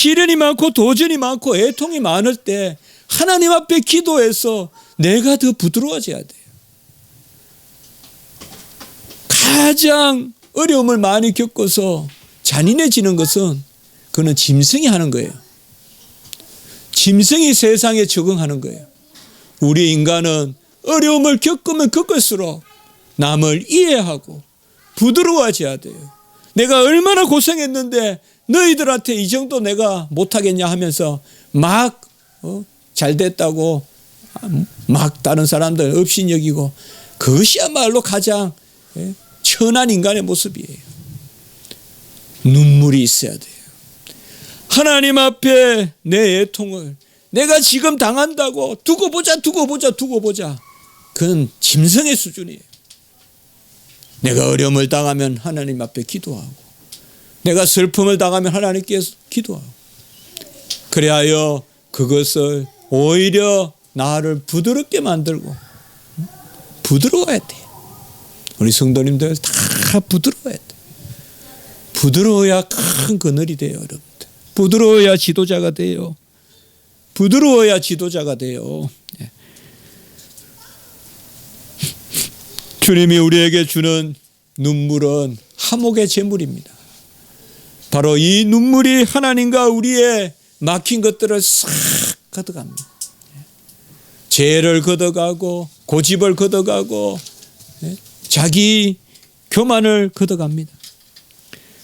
시련이 많고 도전이 많고 애통이 많을 때 하나님 앞에 기도해서 내가 더 부드러워져야 돼요. 가장 어려움을 많이 겪어서 잔인해지는 것은 그는 짐승이 하는 거예요. 짐승이 세상에 적응하는 거예요. 우리 인간은 어려움을 겪으면 겪을수록 남을 이해하고 부드러워져야 돼요. 내가 얼마나 고생했는데 너희들한테 이 정도 내가 못하겠냐 하면서 막 잘됐다고 막 다른 사람들 업신여기고, 그것이야말로 가장 천한 인간의 모습이에요. 눈물이 있어야 돼요. 하나님 앞에 내 애통을 내가 지금 당한다고 두고 보자. 그건 짐승의 수준이에요. 내가 어려움을 당하면 하나님 앞에 기도하고, 내가 슬픔을 당하면 하나님께 기도하고, 그래야 그것을 오히려 나를 부드럽게 만들고, 부드러워야 돼요. 우리 성도님들 다 부드러워야 돼요. 부드러워야 큰 그늘이 돼요, 여러분들. 부드러워야 지도자가 돼요. 부드러워야 지도자가 돼요. 주님이 우리에게 주는 눈물은 화목의 제물입니다. 바로 이 눈물이 하나님과 우리의 막힌 것들을 싹 걷어갑니다. 죄를 걷어가고 고집을 걷어가고 자기 교만을 걷어갑니다.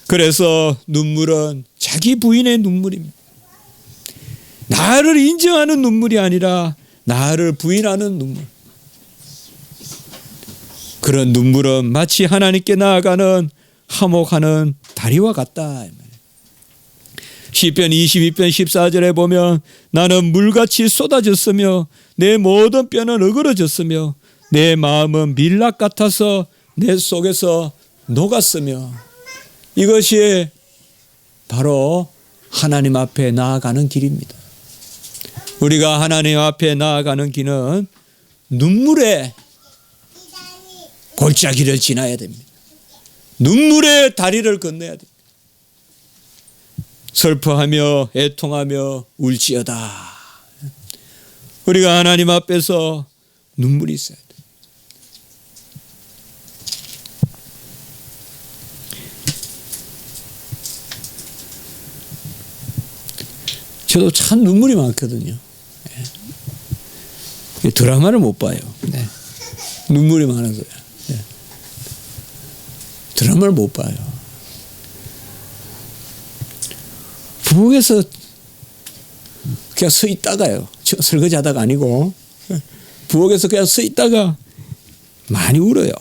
그래서 눈물은 자기 부인의 눈물입니다. 나를 인정하는 눈물이 아니라 나를 부인하는 눈물. 그런 눈물은 마치 하나님께 나아가는 화목하는 다리와 같다. 시편 22편 14절에 보면 나는 물같이 쏟아졌으며 내 모든 뼈는 어그러졌으며 내 마음은 밀랍 같아서 내 속에서 녹았으며, 이것이 바로 하나님 앞에 나아가는 길입니다. 우리가 하나님 앞에 나아가는 길은 눈물의 골짜기를 지나야 됩니다. 눈물의 다리를 건너야 됩니다. 슬퍼하며 애통하며 울지어다. 우리가 하나님 앞에서 눈물이 있어야 돼요. 저도 참 눈물이 많거든요. 드라마를 못 봐요. 눈물이 많아서요. 드라마를 못 봐요. 부엌에서 그냥 서 있다가요. 설거지 하다가 아니고 부엌에서 그냥 서 있다가 많이 울어요.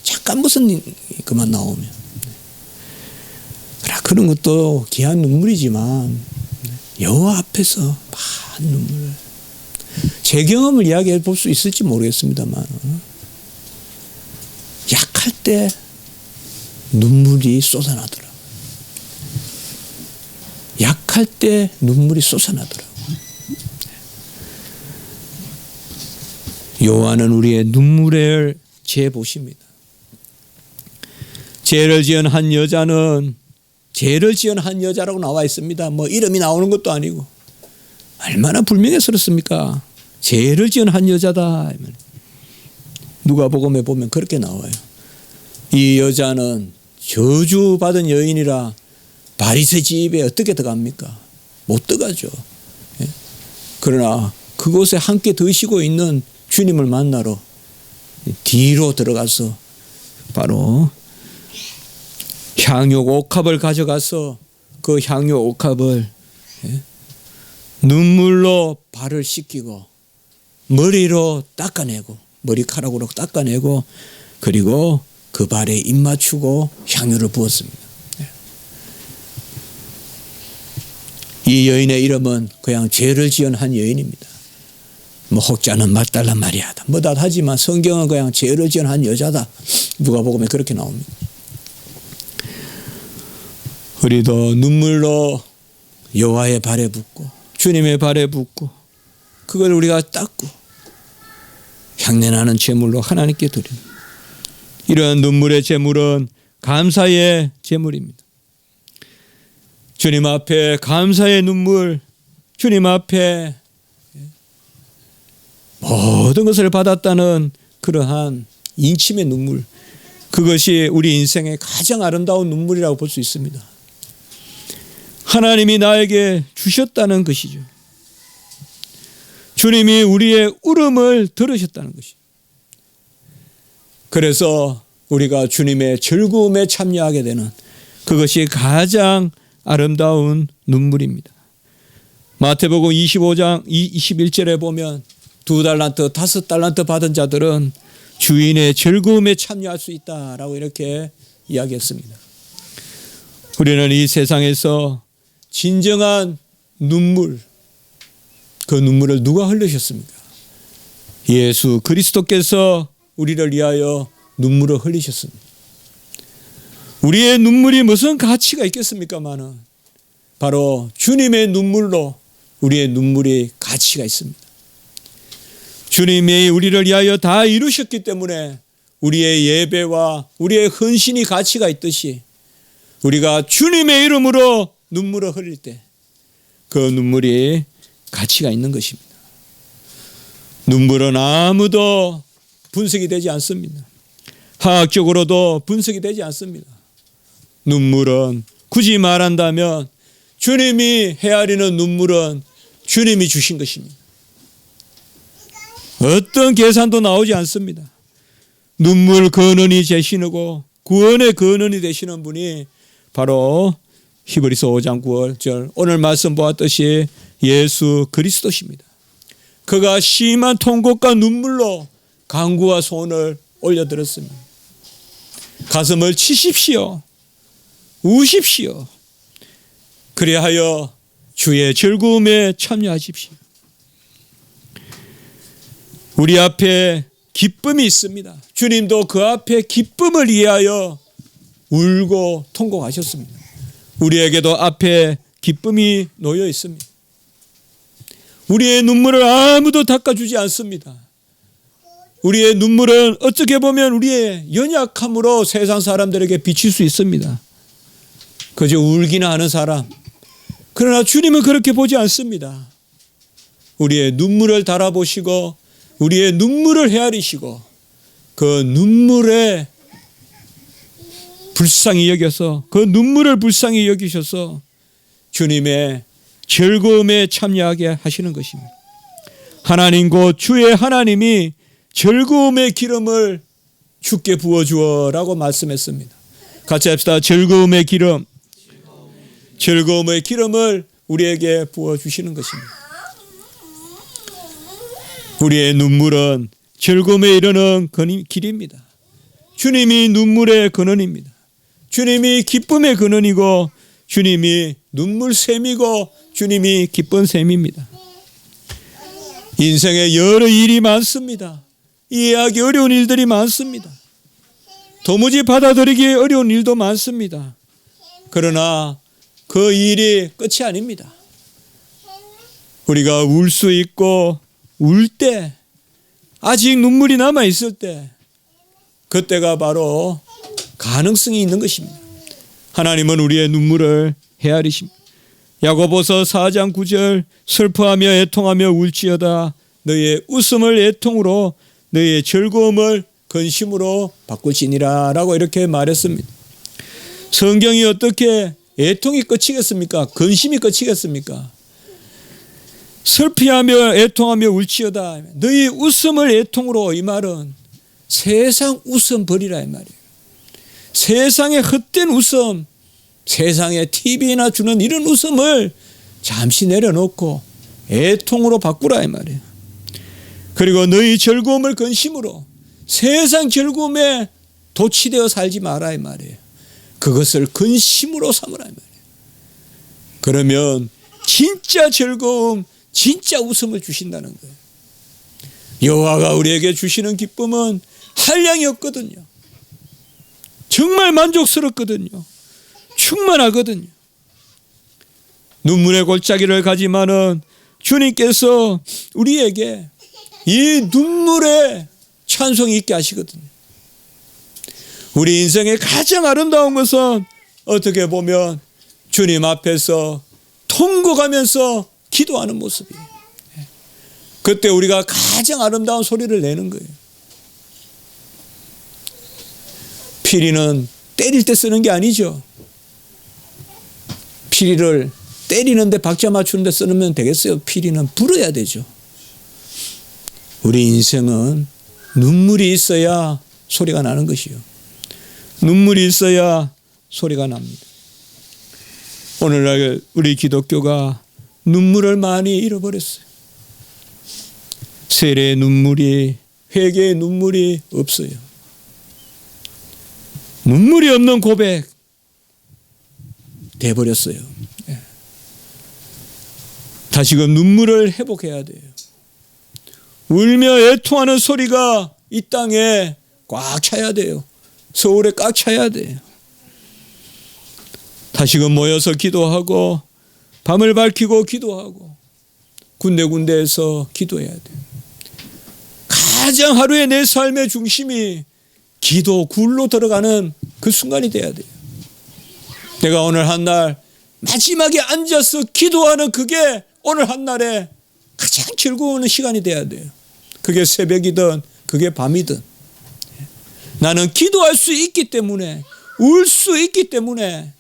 잠깐 무슨 그만 나오면. 그런 것도 귀한 눈물이지만 여호와 앞에서 많은 눈물을, 제 경험을 이야기해 볼 수 있을지 모르겠습니다만 약할 때 눈물이 쏟아나더라고요. 약할 때 눈물이 쏟아나더라고요. 여호와는 우리의 눈물을 재보십니다. 죄를 지은 한 여자는 죄를 지은 한 여자라고 나와 있습니다. 뭐 이름이 나오는 것도 아니고 얼마나 불명예스럽습니까? 죄를 지은 한 여자다. 누가복음에 보면 그렇게 나와요. 이 여자는 저주받은 여인이라 바리새 집에 어떻게 들어갑니까? 못 들어가죠. 그러나 그곳에 함께 드시고 있는 주님을 만나러 뒤로 들어가서 바로 향유 옥합을 가져가서 그 향유 옥합을 눈물로 발을 씻기고 머리로 닦아내고, 머리카락으로 닦아내고, 그리고 그 발에 입 맞추고 향유를 부었습니다. 이 여인의 이름은 그냥 죄를 지은 한 여인입니다. 뭐 혹자는 막달라 마리아다 뭐다 하지만 성경은 그냥 죄를 지은 한 여자다. 누가복음에 그렇게 나옵니다. 우리도 눈물로 여호와의 발에 붓고 주님의 발에 붓고 그걸 우리가 닦고 향내나는 제물로 하나님께 드립니다. 이러한 눈물의 제물은 감사의 제물입니다. 주님 앞에 감사의 눈물, 주님 앞에 모든 것을 받았다는 그러한 인침의 눈물, 그것이 우리 인생의 가장 아름다운 눈물이라고 볼 수 있습니다. 하나님이 나에게 주셨다는 것이죠. 주님이 우리의 울음을 들으셨다는 것이죠. 그래서 우리가 주님의 즐거움에 참여하게 되는 그것이 가장 아름다운 눈물입니다. 마태복음 25장 21절에 보면 2달란트, 5달란트 받은 자들은 주인의 즐거움에 참여할 수 있다라고 이렇게 이야기했습니다. 우리는 이 세상에서 진정한 눈물, 그 눈물을 누가 흘리셨습니까? 예수 그리스도께서 우리를 위하여 눈물을 흘리셨습니다. 우리의 눈물이 무슨 가치가 있겠습니까마는 바로 주님의 눈물로 우리의 눈물이 가치가 있습니다. 주님이 우리를 위하여 다 이루셨기 때문에 우리의 예배와 우리의 헌신이 가치가 있듯이 우리가 주님의 이름으로 눈물을 흘릴 때 그 눈물이 가치가 있는 것입니다. 눈물은 아무도 분석이 되지 않습니다. 화학적으로도 분석이 되지 않습니다. 눈물은 굳이 말한다면 주님이 헤아리는 눈물은 주님이 주신 것입니다. 어떤 계산도 나오지 않습니다. 눈물 근원이 되시고 구원의 근원이 되시는 분이 바로 히브리서 5장 9절 오늘 말씀 보았듯이 예수 그리스도십니다. 그가 심한 통곡과 눈물로 간구와 소원을 올려드렸습니다. 가슴을 치십시오. 우십시오. 그리하여 주의 즐거움에 참여하십시오. 우리 앞에 기쁨이 있습니다. 주님도 그 앞에 기쁨을 위하여 울고 통곡하셨습니다. 우리에게도 앞에 기쁨이 놓여 있습니다. 우리의 눈물을 아무도 닦아주지 않습니다. 우리의 눈물은 어떻게 보면 우리의 연약함으로 세상 사람들에게 비칠 수 있습니다. 그저 울기나 하는 사람. 그러나 주님은 그렇게 보지 않습니다. 우리의 눈물을 달아보시고 우리의 눈물을 헤아리시고 그 눈물에 불쌍히 여겨서 그 눈물을 불쌍히 여기셔서 주님의 즐거움에 참여하게 하시는 것입니다. 하나님 곧 주의 하나님이 즐거움의 기름을 주께 부어주어라고 말씀했습니다. 같이 합시다. 즐거움의 기름. 즐거움의 기름을 우리에게 부어주시는 것입니다. 우리의 눈물은 즐거움에 이르는 길입니다. 주님이 눈물의 근원입니다. 주님이 기쁨의 근원이고 주님이 눈물샘이고 주님이 기쁜 샘입니다. 인생에 여러 일이 많습니다. 이해하기 어려운 일들이 많습니다. 도무지 받아들이기 어려운 일도 많습니다. 그러나 그 일이 끝이 아닙니다. 우리가 울 수 있고 울 때 아직 눈물이 남아 있을 때 그때가 바로 가능성이 있는 것입니다. 하나님은 우리의 눈물을 헤아리십니다. 야고보서 4장 9절 슬퍼하며 애통하며 울지어다 너희의 웃음을 애통으로 너희의 즐거움을 근심으로 바꾸시니라 라고 이렇게 말했습니다. 성경이 어떻게 애통이 끝이겠습니까? 근심이 끝이겠습니까? 슬피하며 애통하며 울지어다 너희 웃음을 애통으로 이 말은 세상 웃음 버리라 이 말이에요. 세상의 헛된 웃음, 세상에 TV나 주는 이런 웃음을 잠시 내려놓고 애통으로 바꾸라 이 말이에요. 그리고 너희 즐거움을 근심으로 세상 즐거움에 도취되어 살지 마라 이 말이에요. 그것을 근심으로 삼으라 이 말이에요. 그러면 진짜 즐거움, 진짜 웃음을 주신다는 거예요. 여호와가 우리에게 주시는 기쁨은 한량이 없거든요. 정말 만족스럽거든요. 충만하거든요. 눈물의 골짜기를 가지만은 주님께서 우리에게 이 눈물에 찬송이 있게 하시거든요. 우리 인생의 가장 아름다운 것은 어떻게 보면 주님 앞에서 통곡하면서 기도하는 모습이에요. 그때 우리가 가장 아름다운 소리를 내는 거예요. 피리는 때릴 때 쓰는 게 아니죠. 피리를 때리는데 박자 맞추는데 쓰면 되겠어요? 피리는 불어야 되죠. 우리 인생은 눈물이 있어야 소리가 나는 것이요. 눈물이 있어야 소리가 납니다. 오늘날 우리 기독교가 눈물을 많이 잃어버렸어요. 세례의 눈물이, 회개의 눈물이 없어요. 눈물이 없는 고백 돼버렸어요. 다시금 눈물을 회복해야 돼요. 울며 애통하는 소리가 이 땅에 꽉 차야 돼요. 서울에 꽉 차야 돼요. 다시금 모여서 기도하고 밤을 밝히고 기도하고 군데군데에서 기도해야 돼요. 가장 하루의 내 삶의 중심이 기도 굴로 들어가는 그 순간이 돼야 돼요. 내가 오늘 한 날 마지막에 앉아서 기도하는 그게 오늘 한 날에 가장 즐거운 시간이 돼야 돼요. 그게 새벽이든 그게 밤이든 나는 기도할 수 있기 때문에, 울 수 있기 때문에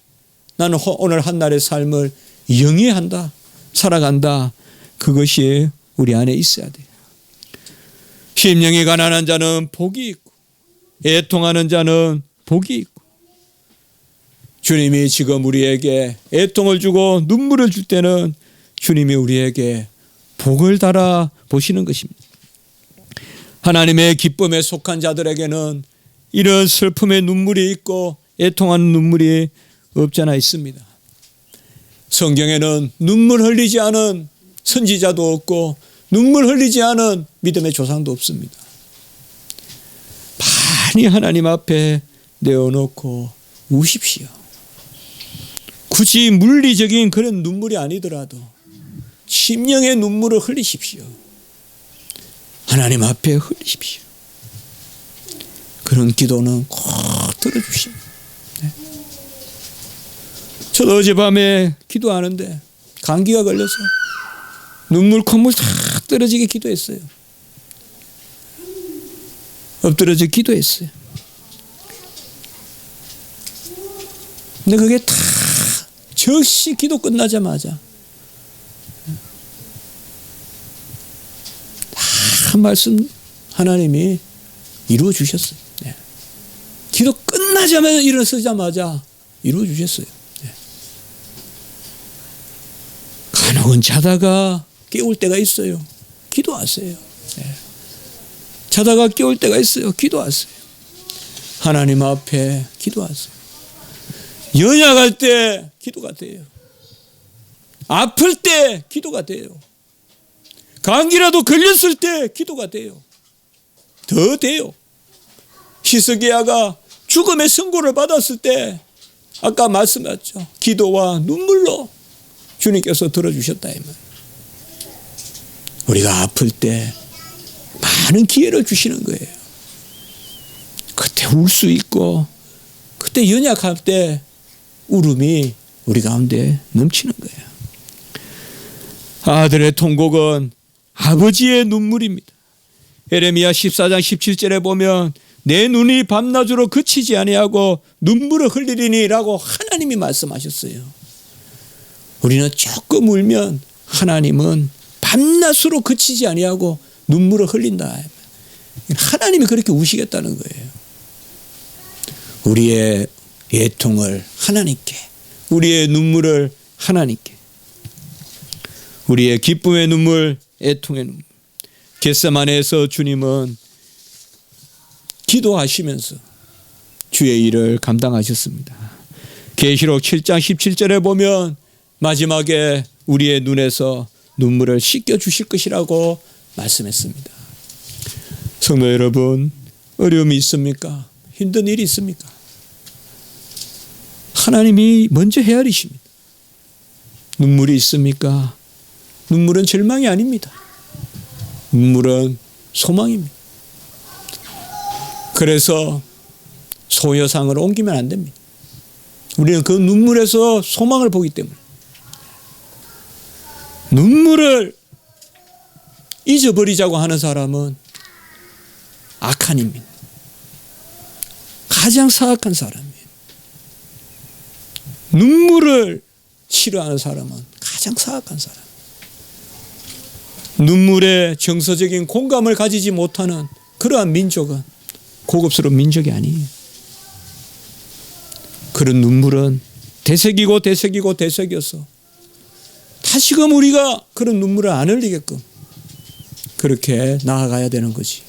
나는 오늘 한 날의 삶을 영위한다, 살아간다. 그것이 우리 안에 있어야 돼요. 심령이 가난한 자는 복이 있고 애통하는 자는 복이 있고, 주님이 지금 우리에게 애통을 주고 눈물을 줄 때는 주님이 우리에게 복을 달아 보시는 것입니다. 하나님의 기쁨에 속한 자들에게는 이런 슬픔의 눈물이 있고 애통하는 눈물이 없잖아 있습니다. 성경에는 눈물 흘리지 않은 선지자도 없고 눈물 흘리지 않은 믿음의 조상도 없습니다. 많이 하나님 앞에 내어놓고 우십시오. 굳이 물리적인 그런 눈물이 아니더라도 심령의 눈물을 흘리십시오. 하나님 앞에 흘리십시오. 그런 기도는 꼭 들어주십니다. 네. 저도 어젯밤에 기도하는데 감기가 걸려서 눈물 콧물 다 떨어지게 기도했어요. 엎드려져 기도했어요. 근데 그게 다 즉시 기도 끝나자마자 다 말씀 하나님이 이루어 주셨어요. 네. 기도 끝나자마자 일어서자마자 이루어 주셨어요. 네. 간혹은 자다가 깨울 때가 있어요. 기도하세요. 네. 자다가 깨울 때가 있어요. 기도하세요. 하나님 앞에 기도하세요. 연약할 때 기도가 돼요. 아플 때 기도가 돼요. 감기라도 걸렸을 때 기도가 돼요. 더 돼요. 히스기야가 죽음의 선고를 받았을 때 아까 말씀하셨죠. 기도와 눈물로 주님께서 들어주셨다. 우리가 아플 때 많은 기회를 주시는 거예요. 그때 울 수 있고 그때 연약할 때 울음이 우리 가운데 넘치는 거예요. 아들의 통곡은 아버지의 눈물입니다. 에레미야 14장 17절에 보면 내 눈이 밤낮으로 그치지 아니하고 눈물을 흘리리니라고 하나님이 말씀하셨어요. 우리는 조금 울면 하나님은 밤낮으로 그치지 아니하고 눈물을 흘린다. 하나님이 그렇게 우시겠다는 거예요. 우리의 애통을 하나님께, 우리의 눈물을 하나님께, 우리의 기쁨의 눈물, 애통의 눈물. 겟세마네에서 주님은 기도하시면서 주의 일을 감당하셨습니다. 계시록 7장 17절에 보면 마지막에 우리의 눈에서 눈물을 씻겨 주실 것이라고 말씀했습니다. 성도 여러분, 어려움이 있습니까? 힘든 일이 있습니까? 하나님이 먼저 헤아리십니다. 눈물이 있습니까? 눈물은 절망이 아닙니다. 눈물은 소망입니다. 그래서 소여상을 옮기면 안 됩니다. 우리는 그 눈물에서 소망을 보기 때문에. 눈물을 잊어버리자고 하는 사람은 악한 인입니다. 가장 사악한 사람이에요. 눈물을 싫어하는 사람은 가장 사악한 사람. 눈물에 정서적인 공감을 가지지 못하는 그러한 민족은 고급스러운 민족이 아니에요. 그런 눈물은 되새기고 되새기고 되새겨서 다시금 우리가 그런 눈물을 안 흘리게끔 그렇게 나아가야 되는 거지.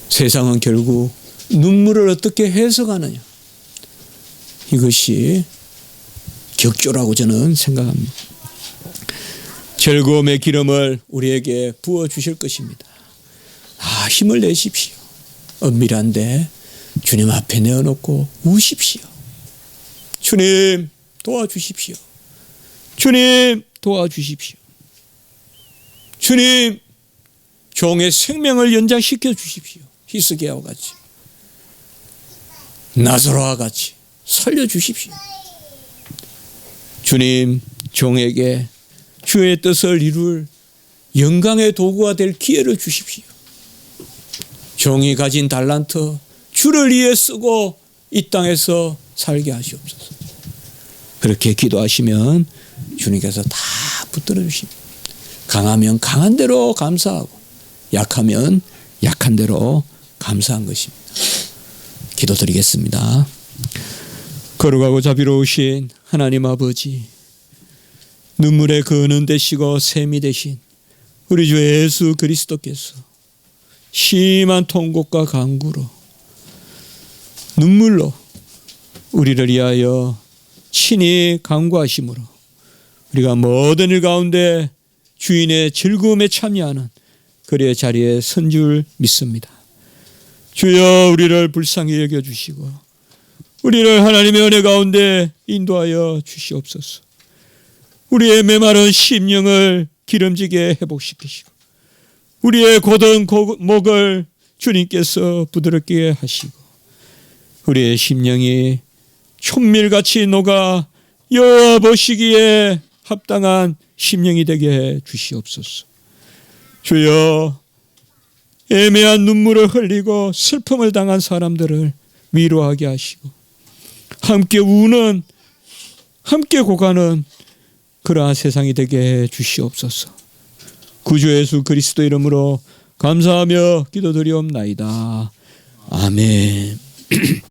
세상은 결국 눈물을 어떻게 해석하느냐, 이것이 격조라고 저는 생각합니다. 즐거움의 기름을 우리에게 부어주실 것입니다. 힘을 내십시오. 은밀한데 주님 앞에 내어놓고 우십시오. 주님 도와주십시오. 주님 도와주십시오. 주님 종의 생명을 연장시켜 주십시오. 히스기야와 같이, 나사로와 같이 살려주십시오. 주님 종에게 주의 뜻을 이룰 영광의 도구가 될 기회를 주십시오. 종이 가진 달란트 주를 위해 쓰고 이 땅에서 살게 하시옵소서. 그렇게 기도하시면 주님께서 다 붙들어 주십니다. 강하면 강한 대로 감사하고 약하면 약한 대로 감사한 것입니다. 기도드리겠습니다. 거룩하고 자비로우신 하나님 아버지, 눈물의 근원 되시고 샘이 되신 우리 주 예수 그리스도께서 심한 통곡과 간구로 눈물로 우리를 위하여 친히 간구하심으로 우리가 모든 일 가운데 주인의 즐거움에 참여하는 그리의 자리에 선 줄 믿습니다. 주여 우리를 불쌍히 여겨주시고 우리를 하나님의 은혜 가운데 인도하여 주시옵소서. 우리의 메마른 심령을 기름지게 회복시키시고 우리의 고든 목을 주님께서 부드럽게 하시고 우리의 심령이 촛밀같이 녹아 여호와 보시기에 합당한 심령이 되게 해 주시옵소서. 주여 애매한 눈물을 흘리고 슬픔을 당한 사람들을 위로하게 하시고 함께 우는, 함께 고가는 그러한 세상이 되게 해 주시옵소서. 구주 예수 그리스도 이름으로 감사하며 기도드리옵나이다. 아멘.